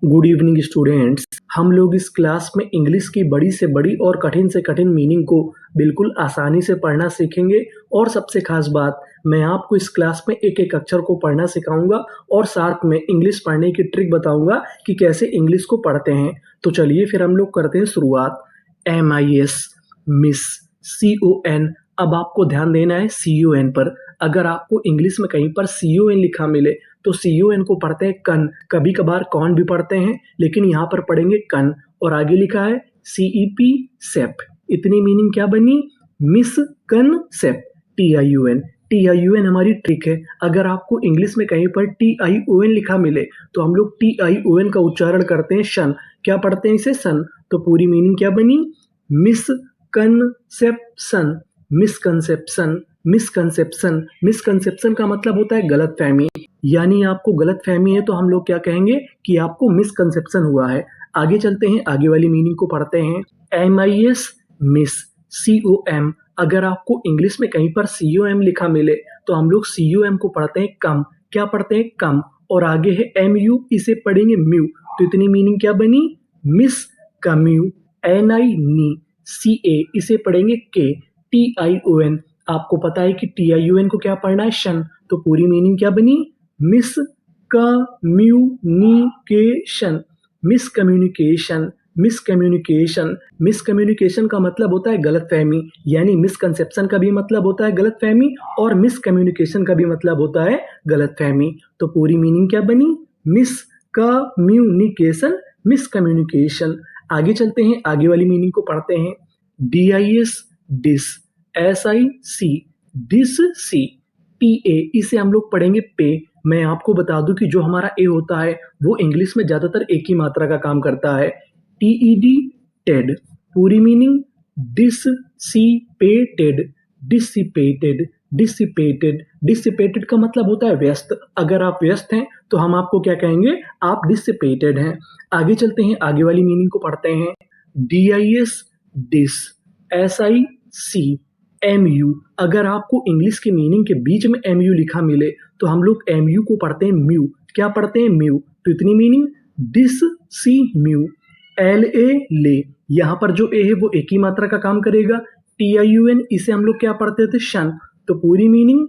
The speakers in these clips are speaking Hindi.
Good evening students. हम लोग इस क्लास में इंग्लिश की बड़ी से बड़ी और कठिन से कठिन मीनिंग को बिल्कुल आसानी से पढ़ना सीखेंगे। और सबसे खास बात, मैं आपको इस क्लास में एक एक अक्षर को पढ़ना सिखाऊंगा और साथ में इंग्लिश पढ़ने की ट्रिक बताऊंगा कि कैसे इंग्लिश को पढ़ते हैं। तो चलिए फिर हम लोग करते हैं शुरुआत। MIS, miss, CON। अब आपको ध्यान देना है CON पर। अगर आपको इंग्लिश में कहीं पर CON लिखा मिले तो CON को पढ़ते हैं कन, कभी कभार कॉन भी पढ़ते हैं, लेकिन यहाँ पर पढ़ेंगे कन। और आगे लिखा है CEP, सेप। इतनी मीनिंग क्या बनी? मिस कन सेप, TION। TION हमारी ट्रिक है। अगर आपको इंग्लिश में कहीं पर TION लिखा मिले तो हम लोग TION का उच्चारण करते हैं शन। क्या पढ़ते हैं इसे? सन। तो पूरी मीनिंग क्या बनी? Misconception, misconception, misconception. मिसकंसेप्शन का मतलब होता है गलतफहमी। यानी आपको गलतफहमी है तो हम लोग क्या कहेंगे कि आपको मिसकंसेप्शन हुआ है। आगे चलते हैं, आगे वाली मीनिंग को पढ़ते हैं। MIS, miss, COM। अगर आपको इंग्लिश में कहीं पर COM लिखा मिले तो हम लोग COM को पढ़ते हैं कम। क्या पढ़ते हैं? कम। और आगे है MU, इसे पढ़ेंगे म्यू। तो इतनी मीनिंग क्या बनी? मिस कम्यू। NI, नी, CA, इसे पढ़ेंगे के। TION, आपको पता है कि TION को क्या पढ़ना है? शन। तो पूरी मीनिंग क्या बनी? Miss communication, miscommunication, miscommunication. Miscommunication का मतलब होता है गलतफहमी, यानी मिसकंसेप्शन का भी मतलब होता है गलतफहमी और मिसकम्युनिकेशन का भी मतलब होता है गलतफहमी। तो पूरी मीनिंग क्या बनी? Miscommunication, miscommunication. आगे चलते हैं, आगे वाली मीनिंग को पढ़ते हैं। DIS, डिस, SIC, डिस, सी, PA, इसे हम लोग पढ़ेंगे पे। मैं आपको बता दूं कि जो हमारा ए होता है वो इंग्लिश में ज्यादातर एक ही मात्रा का काम करता है। TED, TED. पूरी meaning dissipated, dissipated, dissipated. Dissipated का मतलब होता है व्यस्त। अगर आप व्यस्त हैं तो हम आपको क्या कहेंगे? आप डिसिपेटेड हैं। आगे चलते हैं, आगे वाली मीनिंग को पढ़ते हैं। DIS, dis, SIC, MU। अगर आपको इंग्लिश की मीनिंग के बीच में MU लिखा मिले तो हम लोग MU को पढ़ते हैं म्यू। क्या पढ़ते हैं? म्यू। तो इतनी मीनिंग डिस, सी, म्यू। LA, ले, यहाँ पर जो ए है वो एक ही मात्रा का काम करेगा। TION, इसे हम लोग क्या पढ़ते थे? शन। तो पूरी मीनिंग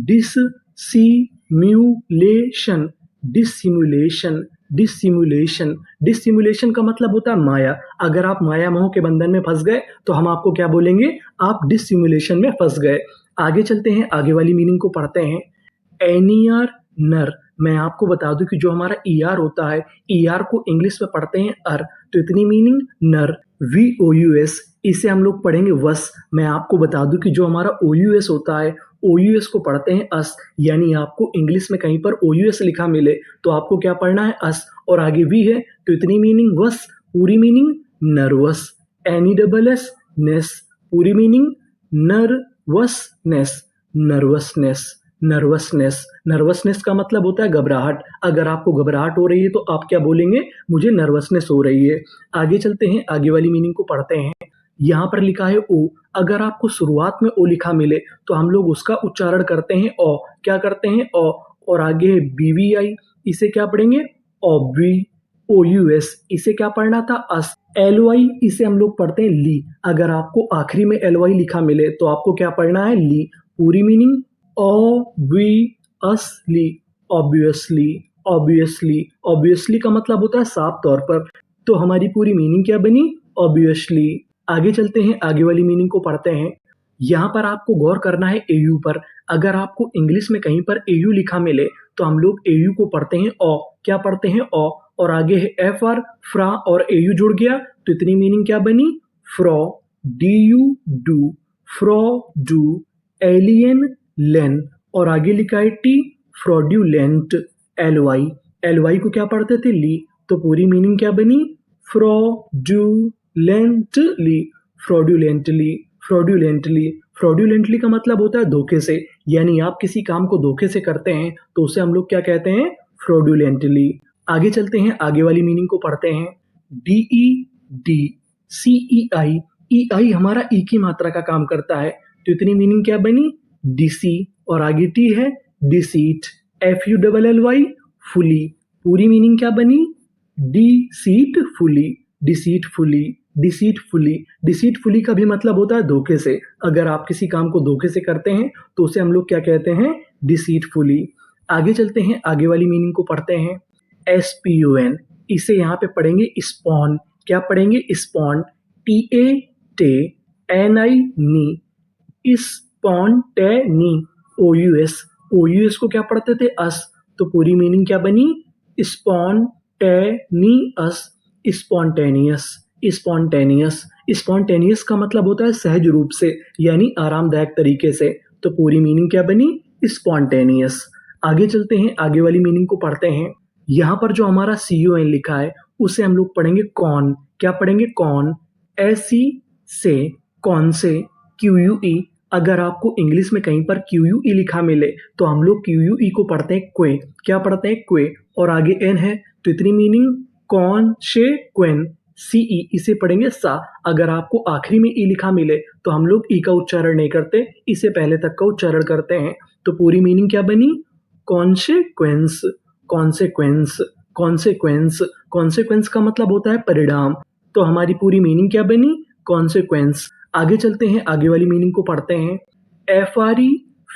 डिससिम्युलेशन, डिससिम्युलेशन, डिससिम्युलेशन। डिससिम्युलेशन का मतलब होता है माया। अगर आप माया मोह के बंधन में फंस गए तो हम आपको क्या बोलेंगे? आप डिससिम्युलेशन में फंस गए। आगे चलते हैं, आगे वाली मीनिंग को पढ़ते हैं। NER, नर। मैं आपको बता दूं कि जो हमारा ER होता है, ER को इंग्लिश में पढ़ते हैं अर। तो इतनी मीनिंग नर। VOUS, इसे हम लोग पढ़ेंगे वस। मैं आपको बता दूं कि जो हमारा OUS होता है, OUS को पढ़ते हैं अस। यानी आपको इंग्लिश में कहीं पर OUS लिखा मिले तो आपको क्या पढ़ना है? अस। और आगे वी है तो इतनी मीनिंग वस। पूरी मीनिंग नर्वस। NESS, नेस। पूरी meaning nervousness, nervousness, nervousness. Nervousness का मतलब होता है घबराहट। अगर आपको घबराहट हो रही है तो आप क्या बोलेंगे? मुझे नर्वसनेस हो रही है। आगे चलते हैं, आगे वाली मीनिंग को पढ़ते हैं। यहाँ पर लिखा है ओ। अगर आपको शुरुआत में ओ लिखा मिले तो हम लोग उसका उच्चारण करते हैं ओ। क्या करते हैं? ओ। और आगे है BVI, इसे क्या पढ़ेंगे? ऑब्वी। OUS, इसे क्या पढ़ना था? अस। LY, इसे हम लोग पढ़ते हैं ली। अगर आपको आखिरी में LY लिखा मिले तो आपको क्या पढ़ना है? ली। पूरी meaning obviously, obviously, obviously. Obviously का मतलब होता है साफ तौर पर। तो हमारी पूरी मीनिंग क्या बनी? ऑब्वियसली। आगे चलते हैं, आगे वाली मीनिंग को पढ़ते हैं। यहाँ पर आपको गौर करना है AU पर। अगर आपको इंग्लिश में कहीं पर AU लिखा मिले तो हम लोग AU को पढ़ते हैं ओ। क्या पढ़ते हैं? ओ। और आगे है FR, फ्रा, और AU जुड़ गया तो इतनी मीनिंग क्या बनी? फ्रॉ, DU, डू, फ्रॉ, डू, एलियन, लेन। और आगे लिखा है T, फ्रॉड्यूलेंट, LY। LY को क्या पढ़ते थे? ली। तो पूरी मीनिंग क्या बनी? फ्रॉड्यूलेंटली, फ्रॉड्यूलेंटली, फ्रॉड्यूलेंटली। फ्रॉड्यूलेंटली का मतलब होता है धोखे से। यानी आप किसी काम को धोखे से करते हैं तो उसे हम लोग क्या कहते हैं? फ्रॉड्यूलेंटली। आगे चलते हैं, आगे वाली मीनिंग को पढ़ते हैं। DED, CEI। EI हमारा ई की मात्रा का काम करता है तो इतनी मीनिंग क्या बनी? डिसी। और आगे टी है डिसीट, FULLY, फुली। पूरी मीनिंग क्या बनी? डिसीटफुली, डिसीटफुली, डिसीटफुली, डिसीटफुली का भी मतलब होता है धोखे से। अगर आप किसी काम को धोखे से करते हैं तो उसे हम लोग क्या कहते हैं, डिसीटफुली। आगे चलते हैं, आगे वाली मीनिंग को पढ़ते हैं। SPON, इसे यहाँ पे पढ़ेंगे स्पॉन। क्या पढ़ेंगे, स्पॉन। TANI नी, स्पॉन्टेनी। OUS को क्या पढ़ते थे, अस। तो पूरी मीनिंग क्या बनी, स्पॉन्टेनियस, स्पॉन्टेनियस, स्पॉन्टेनियस। स्पॉन्टेनियस का मतलब होता है सहज रूप से, यानी आरामदायक तरीके से। तो पूरी मीनिंग क्या बनी, स्पॉन्टेनियस। आगे चलते हैं, आगे वाली मीनिंग को पढ़ते हैं। यहाँ पर जो हमारा CON लिखा है उसे हम लोग पढ़ेंगे कॉन। क्या पढ़ेंगे, कॉन। SE से, कौन से। QUE, अगर आपको इंग्लिश में कहीं पर QUE लिखा मिले तो हम लोग QUE को पढ़ते हैं क्वे। क्या पढ़ते हैं, क्वे। और आगे N है तो इतनी मीनिंग, कौन से क्वेन। CE, इसे पढ़ेंगे सा। अगर आपको आखिरी में ई लिखा मिले तो हम लोग ई का उच्चारण नहीं करते, इसे पहले तक का उच्चारण करते हैं। तो पूरी मीनिंग क्या बनी, कॉन्सेक्वेंस, कॉन्सेक्वेंस, कॉन्सेक्वेंस। कॉन्सेक्वेंस का मतलब होता है परिणाम। तो हमारी पूरी मीनिंग क्या बनी, कॉन्सेक्वेंस। आगे चलते हैं, आगे वाली मीनिंग को पढ़ते हैं। FRE,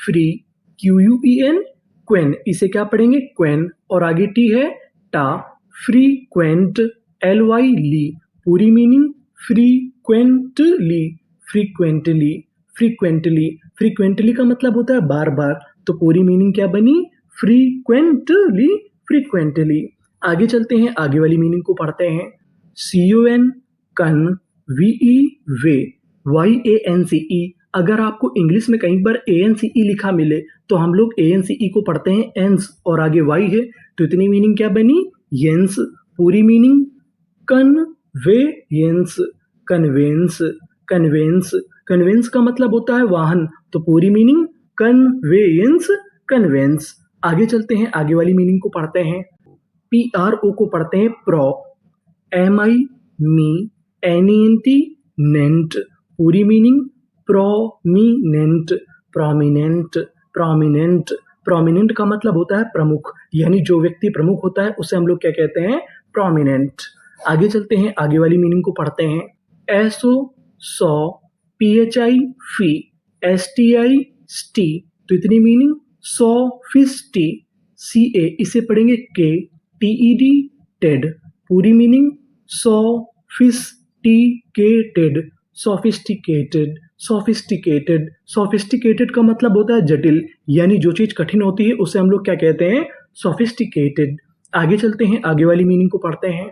free. QUEN, क्वेन, इसे क्या पढ़ेंगे, क्वेन। और आगे टी है, टा। फ्रीक्वेंट, LY, ली। पूरी meaning, frequently, frequently, frequently. Frequently का मतलब होता है बार बार। तो पूरी मीनिंग क्या बनी, फ्रीक्वेंटली, फ्रीक्वेंटली। आगे चलते हैं, आगे वाली मीनिंग को पढ़ते हैं। CON, कन। VE, वे। YANCE, अगर आपको इंग्लिश में कहीं पर ANCE लिखा मिले तो हम लोग ANCE को पढ़ते हैं एंस, और आगे Y है तो इतनी मीनिंग क्या बनी, येंस। पूरी meaning, conveyance, conveyance, conveyance. Conveyance का मतलब होता है वाहन। तो पूरी मीनिंग, कन्वेयंस, कन्वेंस। आगे चलते हैं, आगे वाली मीनिंग को पढ़ते हैं। PRO को पढ़ते हैं प्रो। MI, मी। NENT, नेंट। पूरी meaning, prominent, prominent, prominent. Prominent का मतलब होता है प्रमुख, यानी जो व्यक्ति प्रमुख होता है उसे हम लोग क्या कहते हैं, प्रोमिनेंट। आगे चलते हैं, आगे वाली मीनिंग को पढ़ते हैं। SO, सौ। PHI, फी। STI, स्टी। तो इतनी मीनिंग, सोफिस्टी। CA, इसे पढ़ेंगे के। TED, TED. पूरी meaning, sophisticated, sophisticated, sophisticated. Sophisticated का मतलब होता है जटिल, यानी जो चीज कठिन होती है उसे हम लोग क्या कहते हैं, सोफिस्टिकेटेड। आगे चलते हैं, आगे वाली मीनिंग को पढ़ते हैं।